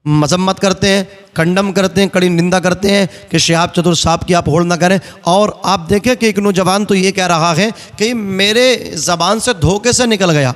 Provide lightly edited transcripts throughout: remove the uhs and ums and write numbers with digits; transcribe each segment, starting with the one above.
मजम्मत करते हैं, कंडम करते हैं, कड़ी निंदा करते हैं कि शिहाब चतुर साहब की आप होड़ ना करें। और आप देखें कि एक नौजवान तो ये कह रहा है कि मेरे ज़बान से धोखे से निकल गया।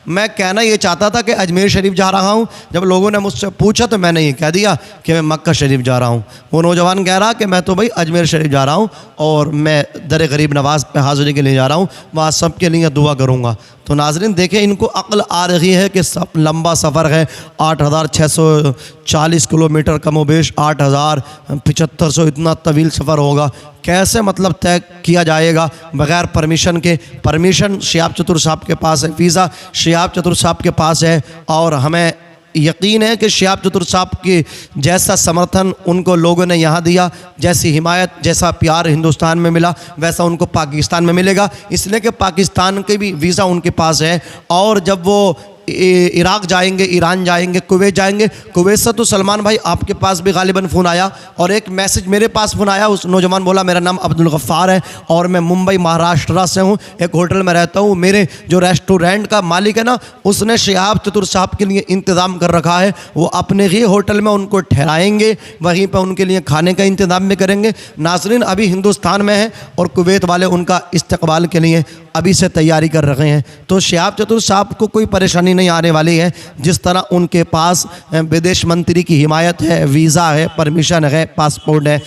मैं कहना ये चाहता था कि अजमेर शरीफ जा रहा हूँ। जब लोगों ने मुझसे पूछा तो मैंने ये कह दिया कि मैं मक्का शरीफ जा रहा हूँ। वो नौजवान कह रहा कि मैं तो भाई अजमेर शरीफ जा रहा हूँ और मैं दर गरीब नवाज़ पे हाज़िरी के लिए जा रहा हूँ, वहाँ सब के लिए दुआ करूँगा। तो नाज़रीन देखें, इनको अक्ल आ रही है कि सब लंबा सफ़र है, 8640 किलोमीटर कमोबेश 8500 इतना तवील सफ़र होगा, कैसे मतलब तय किया जाएगा बग़ैर परमिशन के। परमिशन शिहाब चतुर साहब के पास है, वीज़ा शिहाब चतुर साहब के पास है, और हमें यकीन है कि शिहाब चतुर साहब के जैसा समर्थन उनको लोगों ने यहाँ दिया, जैसी हिमायत, जैसा प्यार हिंदुस्तान में मिला, वैसा उनको पाकिस्तान में मिलेगा। इसलिए कि पाकिस्तान के भी वीज़ा उनके पास है। और जब वो इराक़ जाएंगे, ईरान जाएंगे, कुवैत जाएंगे, कुवैत से तो सलमान भाई आपके पास भी गालिबन फ़ोन आया और एक मैसेज मेरे पास फ़ोन आया। उस नौजवान बोला मेरा नाम अब्दुल गफ़्फ़ार है और मैं मुंबई महाराष्ट्र से हूँ, एक होटल में रहता हूँ। मेरे जो रेस्टोरेंट का मालिक है ना, उसने शिहाब चतुर साहब के लिए इंतज़ाम कर रखा है, वो अपने ही होटल में उनको ठहराएँगे, वहीं पर उनके लिए खाने का इंतज़ाम भी करेंगे। नाज़रीन अभी हिंदुस्तान में है और कुवैत वाले उनका इस्तकबाल के लिए अभी से तैयारी कर रहे हैं। तो शिहाब चतुर साहब को कोई परेशानी नहीं आने वाली है। जिस तरह उनके पास विदेश मंत्री की हिमायत है, वीज़ा है, परमिशन है, पासपोर्ट है।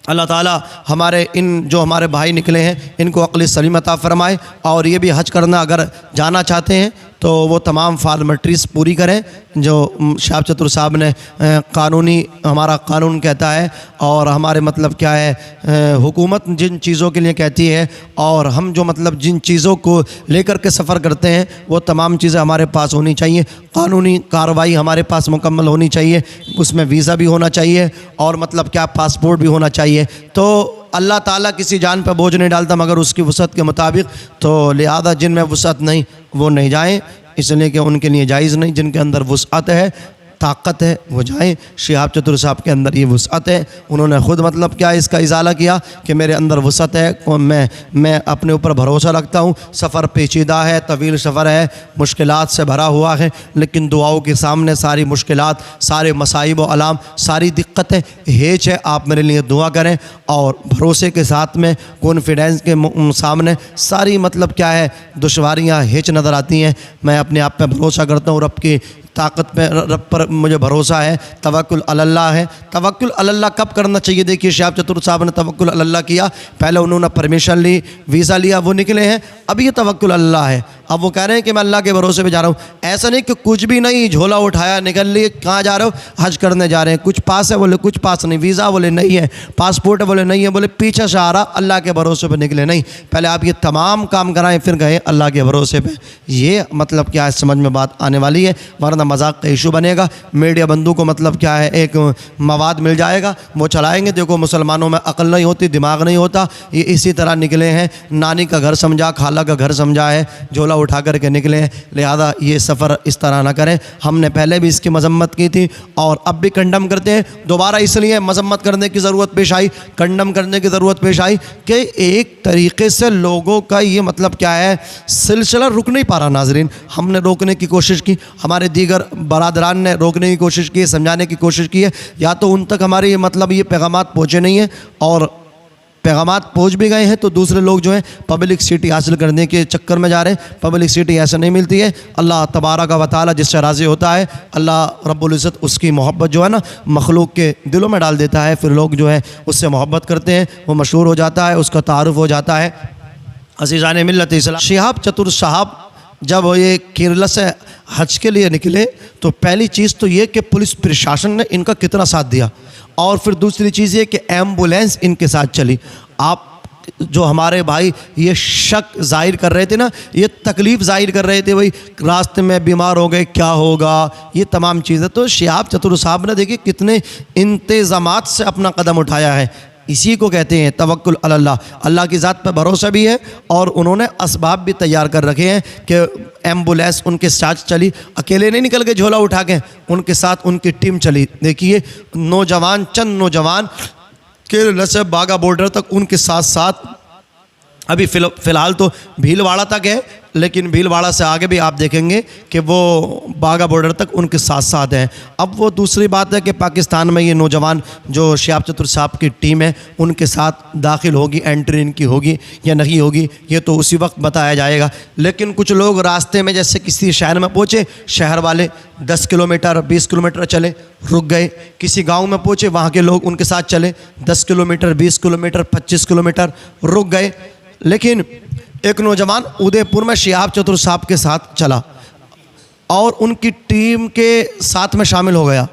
अल्लाह ताला हमारे हमारे भाई निकले हैं इनको अक़ल सलीम अता फ़रमाए। और ये भी हज करना अगर जाना चाहते हैं तो वो तमाम फार्मेट्रीज़ पूरी करें जो शिहाब चतुर साहब ने कानूनी, हमारा कानून कहता है और हमारे मतलब क्या है हुकूमत जिन चीज़ों के लिए कहती है और हम जो मतलब जिन चीज़ों को लेकर के सफ़र करते हैं वो तमाम चीज़ें हमारे पास होनी चाहिए। कानूनी कार्रवाई हमारे पास मुकम्मल होनी चाहिए, उसमें वीज़ा भी होना चाहिए और मतलब क्या पासपोर्ट भी होना चाहिए। तो अल्लाह ताला किसी जान पर बोझ नहीं डालता मगर उसकी वसअत के मुताबिक। तो लिहाजा जिनमें वसअत नहीं वो नहीं जाएं, इसलिए कि उनके लिए जायज़ नहीं। जिनके अंदर वसअत है, ताकत है, वो जाएं। शिहाब चतुर साहब के अंदर ये वसअत है, उन्होंने ख़ुद मतलब क्या इसका इजाला किया कि मेरे अंदर वसअत है, मैं अपने ऊपर भरोसा रखता हूँ। सफ़र पेचीदा है, तवील सफ़र है, मुश्किलात से भरा हुआ है, लेकिन दुआओं के सामने सारी मुश्किलात, सारे मसाइब व अलाम, सारी दिक्कतें हेच है। आप मेरे लिए दुआ करें और भरोसे के साथ में कॉन्फिडेंस के सामने सारी मतलब क्या है दुश्वारियाँ हेच नज़र आती हैं। मैं अपने आप पर भरोसा करता हूँ, रब की ताकत पे, रब पर मुझे भरोसा है, तवक्कुल अलल्लाह है। तवक्कुल अलल्लाह कब करना चाहिए? देखिए शिहाब चतुर साहब ने तवक्कुल अलल्लाह किया, पहले उन्होंने परमिशन ली, वीज़ा लिया, वो निकले हैं, अब ये तवक्कुल अल्लाह है। अब वो कह रहे हैं कि मैं अल्लाह के भरोसे पे जा रहा हूँ। ऐसा नहीं कि कुछ भी नहीं, झोला उठाया निकल लिए, कहाँ जा रहे हो? हज करने जा रहे हैं। कुछ पास है बोले कुछ पास नहीं, वीज़ा बोले नहीं है, पासपोर्ट है बोले नहीं है, बोले पीछे से आ रहा, अल्लाह के भरोसे पे निकले नहीं। पहले आप ये तमाम काम कराएं फिर गए अल्लाह के भरोसे पे। ये मतलब क्या है समझ में बात आने वाली है, वरना मजाक का इशू बनेगा। मीडिया बंदू को मतलब क्या है एक मवाद मिल जाएगा, वो चलाएंगे। देखो मुसलमानों में अकल नहीं होती, दिमाग नहीं होता, ये इसी तरह निकले हैं। नानी का घर समझा, खाला का घर समझा है, झोला उठा करके निकले हैं। लिहाजा ये सफ़र इस तरह ना करें। हमने पहले भी इसकी मजम्मत की थी और अब भी कंडम करते हैं। दोबारा इसलिए मजम्मत करने की ज़रूरत पेश आई, कंडम करने की ज़रूरत पेश आई कि एक तरीके से लोगों का ये मतलब क्या है सिलसिला रुक नहीं पा रहा। नाजरीन हमने रोकने की कोशिश की, हमारे दीगर बरादरान ने रोकने की कोशिश की है, समझाने की कोशिश की है, या तो उन तक हमारे मतलब ये पैगामात पहुँचे नहीं हैं, और पैगामात पहुँच भी गए हैं तो दूसरे लोग जो हैं पब्लिक सिटी हासिल करने के चक्कर में जा रहे हैं। पब्लिक सिटी ऐसे नहीं मिलती है। अल्लाह तबारक व तआला जिससे राज़ी होता है, अल्लाह रब्बुल इज़्ज़त उसकी मोहब्बत जो है ना मखलूक के दिलों में डाल देता है, फिर लोग जो है उससे मोहब्बत करते हैं, वो मशहूर हो जाता है, उसका तारुफ हो जाता है। अज़ीज़ान मिल्लत इस्लाम, शिहाब चतुर साहब जब ये केरला से हज के लिए निकले तो पहली चीज़ तो ये कि पुलिस प्रशासन ने इनका कितना साथ दिया, और फिर दूसरी चीज़ ये कि एम्बुलेंस इनके साथ चली। आप जो हमारे भाई ये शक जाहिर कर रहे थे ना, ये तकलीफ़ जाहिर कर रहे थे, भाई रास्ते में बीमार हो गए क्या होगा, ये तमाम चीज़ें। तो शिहाब चतुर साहब ने देखिए कितने इंतज़ामात से अपना कदम उठाया है। इसी को कहते हैं तवक्कुल अलल्लाह। अल्लाह की ज़ात पर भरोसा भी है और उन्होंने असबाब भी तैयार कर रखे हैं कि एम्बुलेंस उनके साथ चली, अकेले नहीं निकल के झोला उठा के, उनके साथ उनकी टीम चली। देखिए चंद नौजवान केरला से बागा बॉर्डर तक उनके साथ साथ, अभी फ़िलहाल तो भीलवाड़ा तक है, लेकिन भीलवाड़ा से आगे भी आप देखेंगे कि वो बाघा बॉर्डर तक उनके साथ साथ हैं। अब वो दूसरी बात है कि पाकिस्तान में ये नौजवान जो शिहाब चतुर साहब की टीम है उनके साथ दाखिल होगी, एंट्री इनकी होगी या नहीं होगी, ये तो उसी वक्त बताया जाएगा। लेकिन कुछ लोग रास्ते में जैसे किसी शहर में पहुँचे, शहर वाले 10 किलोमीटर 20 किलोमीटर चले, रुक गए। किसी गांव में पहुँचे, वहाँ के लोग उनके साथ चले 10 किलोमीटर 20 किलोमीटर 25 किलोमीटर, रुक गए। लेकिन एक नौजवान उदयपुर में शिहाब चतुर साहब के साथ चला और उनकी टीम के साथ में शामिल हो गया।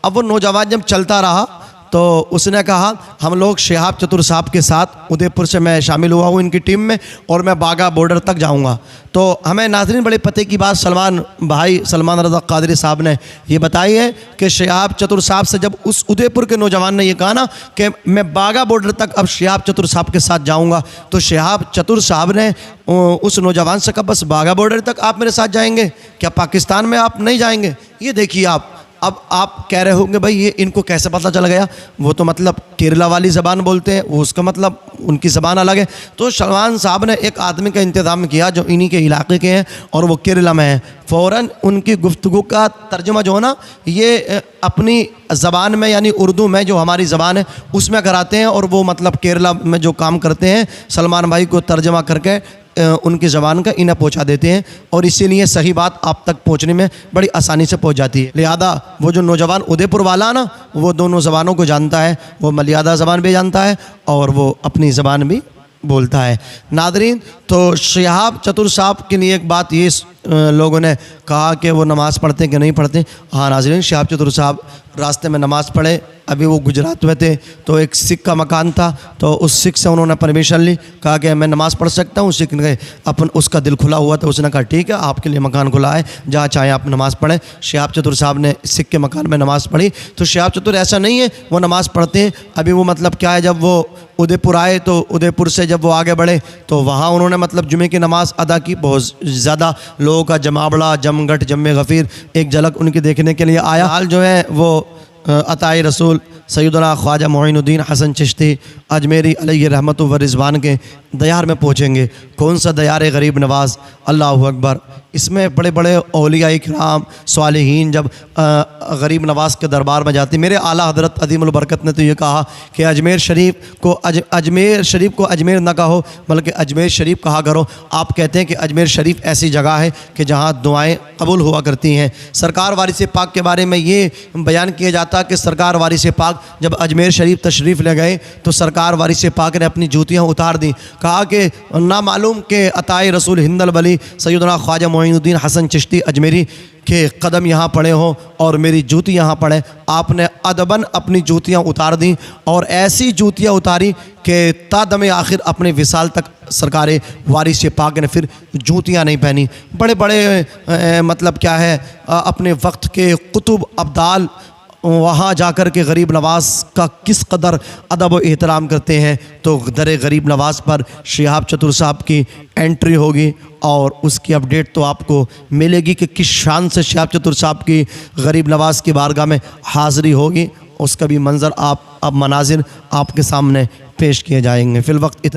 अब वो नौजवान जब चलता रहा तो उसने कहा हम लोग शिहाब चतुर साहब के साथ उदयपुर से मैं शामिल हुआ हूँ इनकी टीम में और मैं बाघा बॉर्डर तक जाऊँगा। तो हमें नाज़रीन बड़े पते की बात सलमान रज़ा क़ादरी साहब ने ये बताई है कि शिहाब चतुर साहब से जब उस उदयपुर के नौजवान ने ये कहा ना कि मैं बाघा बॉर्डर तक अब शिहाब चतुर साहब के साथ जाऊँगा, तो शिहाब चतुर साहब ने उस नौजवान से कहा बस बाघा बॉर्डर तक आप मेरे साथ जाएंगे, क्या पाकिस्तान में आप नहीं जाएंगे? ये देखिए आप। अब आप कह रहे होंगे भाई ये इनको कैसे पता चल गया, वो तो मतलब केरला वाली ज़बान बोलते हैं, वो उसका मतलब उनकी ज़बान अलग है। तो सलमान साहब ने एक आदमी का इंतज़ाम किया जो इन्हीं के इलाके के हैं और वो केरला में हैं। फ़ौरन उनकी गुफ्तगू का तर्जुमा जो है ना ये अपनी ज़बान में यानी उर्दू में जो हमारी ज़बान है उसमें कराते हैं और वो मतलब केरला में जो काम करते हैं सलमान भाई को तर्जुमा करके उनकी ज़बान का इन्हें पहुंचा देते हैं और इसीलिए सही बात आप तक पहुंचने में बड़ी आसानी से पहुंच जाती है। लिहाजा वो जो नौजवान उदयपुर वाला ना वो दोनों ज़बानों को जानता है, वो मलयादा ज़बान भी जानता है और वो अपनी ज़बान भी बोलता है। नादरीन, तो शिहाब चतुर साहब के लिए एक बात ये लोगों ने कहा कि वो नमाज़ पढ़ते कि नहीं पढ़ते। हाँ नाज़रीन, शिहाब चतुर साहब रास्ते में नमाज़ पढ़े। अभी वो गुजरात में थे तो एक सिख का मकान था, तो उस सिख से उन्होंने परमिशन ली, कहा कि मैं नमाज़ पढ़ सकता हूँ। सिख ने उसका दिल खुला हुआ था, उसने कहा ठीक है आपके लिए मकान खुला है, जहाँ चाहे आप नमाज़ पढ़ें। शिहाब चतुर साहब ने सिख के मकान में नमाज़ पढ़ी। तो शिहाब चतुर ऐसा नहीं है वो नमाज़ पढ़ते हैं। अभी वो मतलब क्या है, जब वो उदयपुर आए तो उदयपुर से जब वो आगे बढ़े तो वहाँ उन्होंने मतलब जुमे की नमाज़ अदा की। बहुत ज़्यादा लोगों का जमावड़ा, जमघट, जम्मे गफ़ीर एक झलक उनकी देखने के लिए आया। हाल जो है वो अताई रसूल सैयदना ख्वाजा मोइनुद्दीन हसन चिश्ती अजमेरी अलैहि रहमतु व रिज़वान के दयार में पहुँचेंगे। कौन सा दयार गरीब नवाज़, अल्लाहु अकबर। इसमें बड़े बड़े औलिया इकराम सालिहीन जब गरीब नवाज़ के दरबार में जाती। मेरे आला हज़रत अज़ीमुल बरकत ने तो ये कहा कि अजमेर शरीफ को अजमेर न कहो बल्कि अजमेर शरीफ कहा करो। आप कहते हैं कि अजमेर शरीफ ऐसी जगह है कि जहाँ दुआएँ कबूल हुआ करती हैं। सरकार वारिस पाक के बारे में ये बयान किया जाता कि सरकार वारिस पाक जब अजमेर शरीफ तशरीफ़ ले गए तो सरकार वारिस पाक ने अपनी जूतियाँ उतार दी। कहा कि ना मालूम कि अताए रसूल हिंदल वली सैयदना ख्वाजा मोइनुद्दीन हसन चिश्ती अजमेरी के कदम यहाँ पड़े हों और मेरी जूती यहाँ पड़े। आपने अदबन अपनी जूतियाँ उतार दी और ऐसी जूतियाँ उतारी कि तादम आखिर अपने विसाल तक सरकार वारिस पाक ने फिर जूतियाँ नहीं पहनी। बड़े बड़े मतलब क्या है अपने वक्त के कुतुब अब्दाल वहाँ जाकर के गरीब नवाज़ का किस कदर अदब व एहतराम करते हैं। तो दर गरीब नवाज़ पर शिहाब चतुर साहब की एंट्री होगी और उसकी अपडेट तो आपको मिलेगी कि किस शान से शिहाब चतुर साहब की गरीब नवाज़ की बारगाह में हाज़िरी होगी। उसका भी मंज़र अब मनाजिर आपके सामने पेश किए जाएंगे। फ़िल वक्त इतना